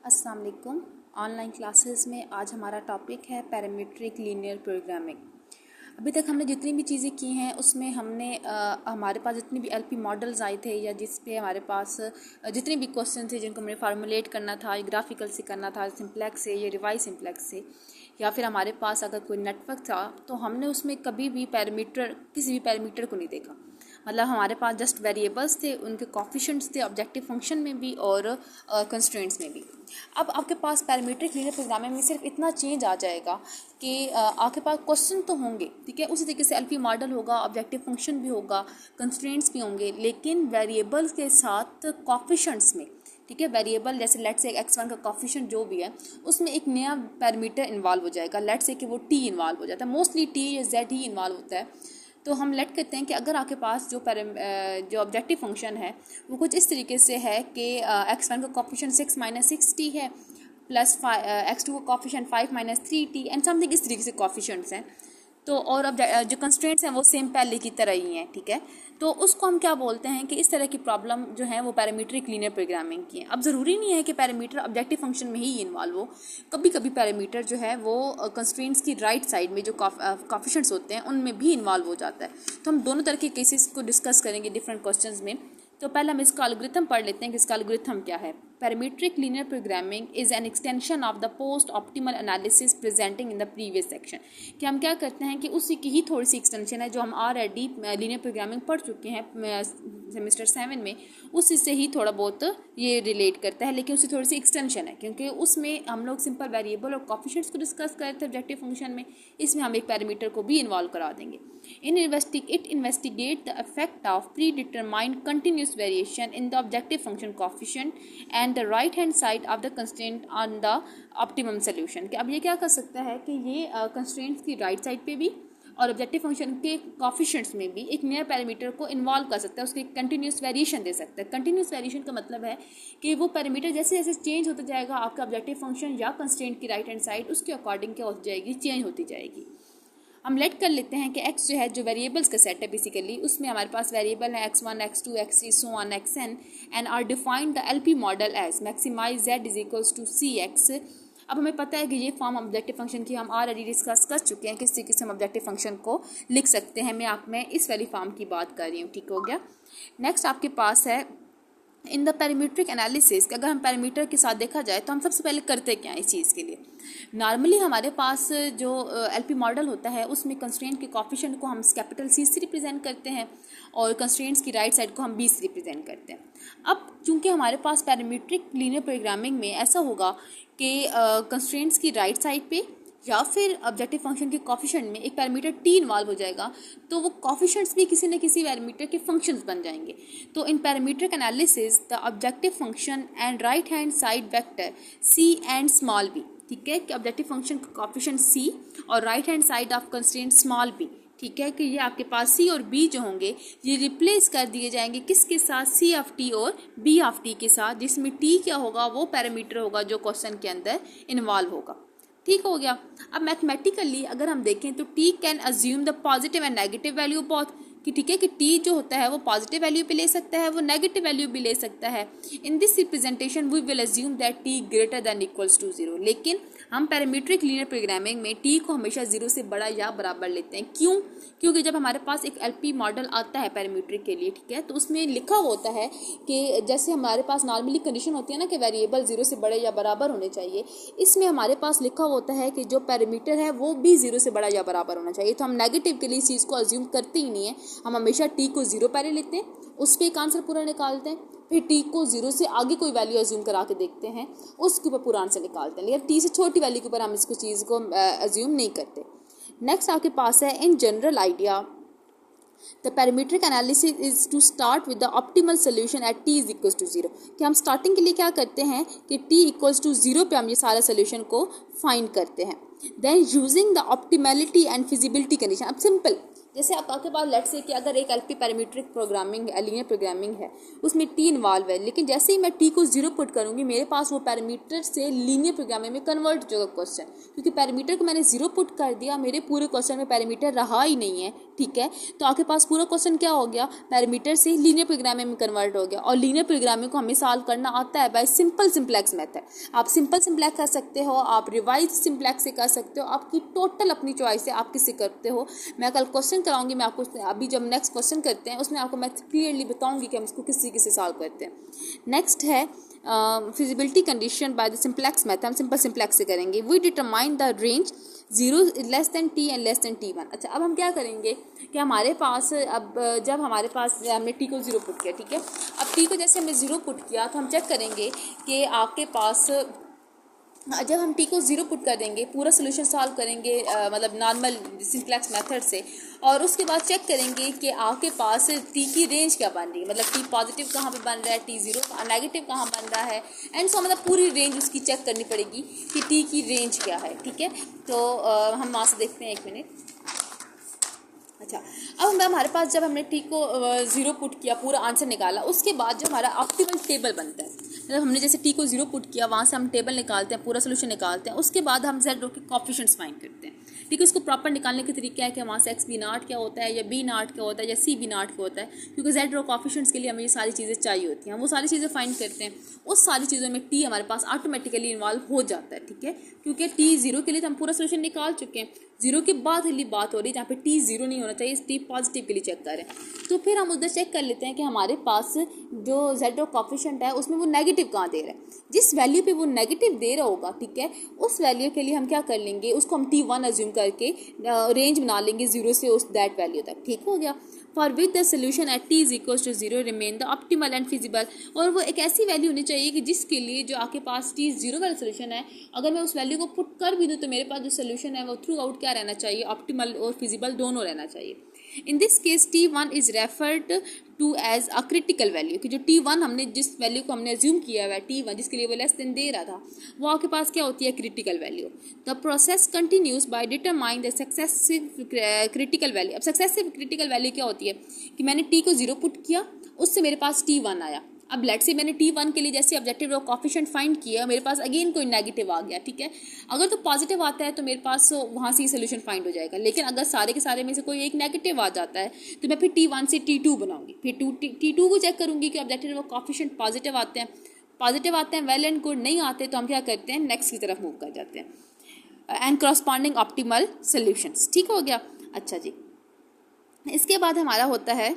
अस्सलाम वालेकुम। Online classes में आज हमारा टॉपिक है पैरामीट्रिक लीनियर प्रोग्रामिंग। अभी तक हमने जितनी भी चीज़ें की हैं उसमें हमने हमारे पास जितनी भी एलपी मॉडल्स आए थे या जिस पे हमारे पास जितने भी क्वेश्चन थे जिनको हमें फार्मूलेट करना था, ग्राफिकल से करना था, सिंप्लेक्स से या रिवाइज सिंप्लेक्स से, या फिर हमारे पास अगर कोई नेटवर्क था तो हमने उसमें कभी भी किसी भी पैरामीटर को नहीं देखा। मतलब हमारे पास जस्ट वेरिएबल्स थे, उनके कोफिशिएंट्स थे ऑब्जेक्टिव फंक्शन में भी और कंस्ट्रेंट्स में भी। अब आपके पास पैरामीट्रिक लीनियर प्रोग्रामिंग में सिर्फ इतना चेंज आ जाएगा कि आपके पास क्वेश्चन तो होंगे, ठीक है, उसी तरीके से एलपी मॉडल होगा, ऑब्जेक्टिव फंक्शन भी होगा, कंस्ट्रेंट्स भी होंगे, लेकिन वेरिएबल्स के साथ कोफिशिएंट्स में, ठीक है, वेरिएबल जैसे लेट्स से x1 का कोफिशिएंट जो भी है उसमें एक नया पैरामीटर इन्वॉल्व हो जाएगा। लेट्स से कि वो t इन्वॉल्व हो जाता है, मोस्टली t या z ही इन्वॉल्व होता है। तो हम लेट करते हैं कि अगर आपके पास जो ऑब्जेक्टिव फंक्शन है वो कुछ इस तरीके से है कि x1 का कोफिशिएंट 6 - 6t है, प्लस x2 का कोफिशिएंट 5 - 3t एंड समथिंग इस तरीके से कोफिशिएंट्स हैं। तो और अब जो कंस्ट्रेंट्स हैं वो सेम पहले की तरह ही हैं, ठीक है। तो उसको हम क्या बोलते हैं कि इस तरह की प्रॉब्लम जो है वो पैरामीट्रिक लीनियर प्रोग्रामिंग की है। अब ज़रूरी नहीं है कि पैरामीटर ऑब्जेक्टिव फंक्शन में ही इन्वॉल्व हो, कभी कभी पैरामीटर जो है वो कंस्ट्रेंट्स की राइट साइड में जो कोफिशिएंट्स होते हैं उनमें भी इन्वॉल्व हो जाता है। तो हम दोनों तरह के केसेस को डिस्कस करेंगे डिफरेंट क्वेश्चंस में। तो पहले हम इसका एल्गोरिथम पढ़ लेते हैं कि इसका एल्गोरिथम क्या है। Parametric linear programming is an extension of the post optimal analysis presenting in the previous section. कि हम क्या करते हैं कि उसी की ही थोड़ी सी एक्सटेंशन है जो हम ऑलरेडी लीनियर प्रोग्रामिंग पढ़ चुके हैं सेमेस्टर 7 में, उसी से ही थोड़ा बहुत ये रिलेट करता है, लेकिन उसकी थोड़ी सी एक्सटेंशन है क्योंकि उसमें हम लोग सिंपल वेरिएबल और कोफिशिएंट्स को डिस्कस कर रहे थे ऑब्जेक्टिव फंक्शन में। इसमें हम एक पैरामीटर को भी इन्वॉल्व करा देंगे। It investigate the effect of predetermined continuous variation in the objective function coefficient and the right hand side of the constraint on the optimum solution। कि अब ये क्या कर सकता है कि ये कंस्ट्रेंट्स की राइट साइड पे भी और ऑब्जेक्टिव फंक्शन के कोफिशिएंट्स में भी एक नया पैरामीटर को इन्वॉल्व कर सकता है, उसके कंटिन्यूस वेरिएशन दे सकता है। कंटिन्यूस वेरिएशन का मतलब है कि वो पैरामीटर जैसे जैसे चेंज होता जाएगा आपका ऑब्जेक्टिव फंक्शन या कंस्ट्रेंट की राइट हैंड साइड उसके अकॉर्डिंग क्या होती जाएगी, चेंज होती जाएगी। हम लेट कर लेते हैं कि x जो है जो वेरिएबल्स का सेट है बेसिकली, उसमें हमारे पास वेरिएबल है x1 x2 x3 so on xn and are defined the LP model as maximise z is equals to cx। अब हमें पता है कि ये फॉर्म ऑब्जेक्टिव फंक्शन की हम ऑलरेडी डिस्कस कर चुके हैं, किस तरीके से हम ऑब्जेक्टिव फंक्शन को लिख सकते हैं। मैं इस वाली फॉर्म की बात कर रही हूँ, ठीक हो गया। नेक्स्ट आपके पास है इन द पैरामीट्रिक एनालिसिस। अगर हम पैरामीटर के साथ देखा जाए तो हम सबसे पहले करते क्या हैं इस चीज़ के लिए। नॉर्मली हमारे पास जो एलपी मॉडल होता है उसमें कंस्ट्रेंट के कोफिशिएंट को हम कैपिटल C से रिप्रेजेंट करते हैं और कंस्ट्रेंट्स की राइट साइड को हम B से रिप्रेजेंट करते हैं। अब चूंकि हमारे पास पैरामीट्रिक लीनियर प्रोग्रामिंग में ऐसा होगा कि कंस्ट्रेंट्स की राइट साइड पे या फिर ऑब्जेक्टिव फंक्शन के कोफिशिएंट में एक पैरामीटर t इन्वॉल्व हो जाएगा, तो वो कोफिशिएंट्स भी किसी न किसी पैरामीटर के फंक्शंस बन जाएंगे। तो इन parametric analysis the objective function and right hand side vector c and small b, ठीक है, कि ऑब्जेक्टिव फंक्शन का कोफिशिएंट c और right hand side of constraint small b, ठीक है, कि ये आपके पास c और b जो होंगे ये रिप्लेस कर दिए जाएंगे किसके साथ, c ऑफ t और b ऑफ t के साथ, जिसमें t क्या होगा वो पैरामीटर होगा जो क्वेश्चन के अंदर इन्वॉल्व होगा। ठीक हो गया। अब मैथमेटिकली अगर हम देखें तो t can assume the positive and negative value both, कि ठीक है कि t जो होता है वो पॉजिटिव वैल्यू पे ले सकता है, वो नेगेटिव वैल्यू भी ले सकता है। In this representation we will assume that t greater than equals to 0। लेकिन हम पैरामीट्रिक लीनियर प्रोग्रामिंग में t को हमेशा 0 से बड़ा या बराबर लेते हैं। क्यों? क्योंकि जब हमारे पास एक एलपी मॉडल आता है पैरामीट्रिक के लिए, ठीक है, तो उसमें लिखा होता है कि जैसे हमारे पास नॉर्मली कंडीशन होती है ना कि वेरिएबल 0 से बड़े या बराबर होने चाहिए, इसमें हमारे पास लिखा होता है कि जो पैरामीटर है वो भी 0 से बड़ा या बराबर होना चाहिए। तो हम नेगेटिव के लिए इस चीज़ को अज्यूम करते ही नहीं है, हम हमेशा t को 0 पहले लेते हैं, उस पर एक आंसर पूरा निकालते हैं, फिर t को 0 से आगे कोई वैल्यू अज्यूम करा के देखते हैं, उसके ऊपर पूरा आंसर निकालते हैं। लेकिन t से छोटी वैल्यू के ऊपर हम इसको चीज़ को अज्यूम नहीं करते। नेक्स्ट आपके पास है in general idea the parametric analysis is to start with the optimal solution at t is equals to 0। कि हम स्टार्टिंग के लिए क्या करते हैं कि t इक्वल्स टू 0 पे हम ये सारा सोल्यूशन को फाइंड करते हैं। Then using the optimality and feasibility condition. अब सिंपल जैसे आपके पास लेट्स से कि अगर एक एलपी पैरामीट्रिक प्रोग्रामिंग है, लीनियर प्रोग्रामिंग है, उसमें टी इन्वॉल्व है, लेकिन जैसे ही मैं टी को 0 पुट करूँगी मेरे पास वो पैरामीटर से लीनियर प्रोग्रामिंग में कन्वर्ट हो जाएगा क्वेश्चन, क्योंकि पैरामीटर को मैंने 0 पुट कर दिया, मेरे पूरे क्वेश्चन में पैरामीटर रहा ही नहीं है, ठीक है। तो आपके पास पूरा क्वेश्चन क्या हो गया, पैरामीटर से लीनियर प्रोग्रामिंग में कन्वर्ट हो गया। और लीनियर प्रोग्रामिंग को हमें सॉल्व करना आता है बाय सिंपल सिंप्लेक्स मेथड। आप सिंपल सिंप्लेक्स कर सकते हो, आप रिवाइज सिंप्लेक्स से कर सकते हो, आपकी टोटल अपनी चॉइस है, आप किससे करते हो। मैं कल क्वेश्चन कराऊंगी, मैं आपको अभी जब नेक्स्ट क्वेश्चन करते हैं उसमें आपको मैं क्लियरली बताऊंगी कि हम इसको किस तरीके से सॉल्व करते हैं। नेक्स्ट है feasibility condition by the simplex method. हम सिंपल सिंप्लेक्स से करेंगे। We determine the range 0 less than t and less than T1। अच्छा, अब हम क्या करेंगे कि हमारे पास अब जब हमारे पास हमने टी को 0 पुट किया, ठीक है। अब टी को जैसे हमने 0 पुट किया तो हम चेक करेंगे कि आपके पास जब हम टी को 0 पुट कर देंगे, पूरा सोल्यूशन सॉल्व करेंगे मतलब नॉर्मल सिंप्लेक्स मेथड से, और उसके बाद चेक करेंगे कि आपके पास टी की रेंज क्या बन रही है, मतलब टी पॉजिटिव कहाँ पे बन रहा है, टी 0 नेगेटिव कहाँ बन रहा है, एंड सो मतलब पूरी रेंज उसकी चेक करनी पड़ेगी कि टी की रेंज क्या है, ठीक है। तो हम वहाँ से देखते हैं, एक मिनट। अच्छा, अब हमारे पास जब हमने टी को 0 पुट किया, पूरा आंसर निकाला, उसके बाद जो हमारा ऑप्टिमल टेबल बनता है, मतलब हमने जैसे टी को 0 पुट किया, वहाँ से हम टेबल निकालते हैं, पूरा सोल्यूशन निकालते हैं, उसके बाद हम जेड रो के कोएफिशिएंट्स फाइंड करते हैं, ठीक है। इसको प्रॉपर निकालने के तरीका है कि वहाँ से एक्स बी नॉट क्या होता है, या बी नॉट क्या होता है, या सी बी नॉट क्या होता है, क्योंकि जेड रो कोएफिशिएंट्स के लिए हमें ये सारी चीज़ें चाहिए होती हैं। वो सारी चीज़ें फाइंड करते हैं, उस सारी चीज़ों में टी हमारे पास ऑटोमेटिकली इन्वॉल्व हो जाता है, ठीक है, क्योंकि टी 0 के लिए तो हम पूरा सोल्यूशन निकाल चुके हैं। 0 के बाद वाली बात हो रही है जहाँ पे टी 0 नहीं होना चाहिए, टी पॉजिटिव के लिए चेक करें। तो फिर हम उधर चेक कर लेते हैं कि हमारे पास जो जेड रो कोएफिशिएंट है उसमें वो नेगेटिव कहाँ दे रहा है। जिस वैल्यू पे वो नेगेटिव दे रहा होगा, ठीक है, उस वैल्यू के लिए हम क्या कर लेंगे, उसको हम T1 अज्यूम करके रेंज बना लेंगे 0 से उस दैट वैल्यू तक, ठीक हो गया। For which the solution at t is equal to 0 remain the optimal and feasible. और वो एक ऐसी वैल्यू होनी चाहिए कि जिसके लिए जो आपके पास t 0 वाला सोल्यूशन है, अगर मैं उस वैल्यू को पुट कर भी दूँ तो मेरे पास जो सोल्यूशन है वो थ्रू आउट क्या रहना चाहिए, ऑप्टिमल और फिजिबल दोनों रहना चाहिए। In this case T1 is referred to as a critical value, कि जो T1 हमने जिस वैल्यू को हमने अज्यूम किया हुआ है T1 जिसके लिए वो लेस देन दे रहा था, वो आपके पास क्या होती है, critical value. The process continues by determine the successive critical value. अब सक्सेसिव क्रिटिकल वैल्यू क्या होती है कि मैंने T को 0 पुट किया, उससे मेरे पास T1 आया। अब लेट से मैंने T1 के लिए जैसे ऑब्जेक्टिव रो कोएफिशिएंट फाइंड किया, मेरे पास अगेन कोई नेगेटिव आ गया, ठीक है। अगर तो पॉजिटिव आता है तो मेरे पास वहाँ से ही सोल्यूशन फाइंड हो जाएगा, लेकिन अगर सारे के सारे में से कोई एक नेगेटिव आ जाता है तो मैं फिर T1 से T2 बनाऊंगी, फिर T2 को चेक करूंगी कि ऑब्जेक्टिव रो कोएफिशिएंट पॉजिटिव आते हैं, वेल एंड गुड। नहीं आते तो हम क्या करते हैं, नेक्स्ट की तरफ मूव कर जाते हैं, एंड करस्पॉन्डिंग ऑप्टिमल सोल्यूशंस, ठीक हो गया। अच्छा जी, इसके बाद हमारा होता है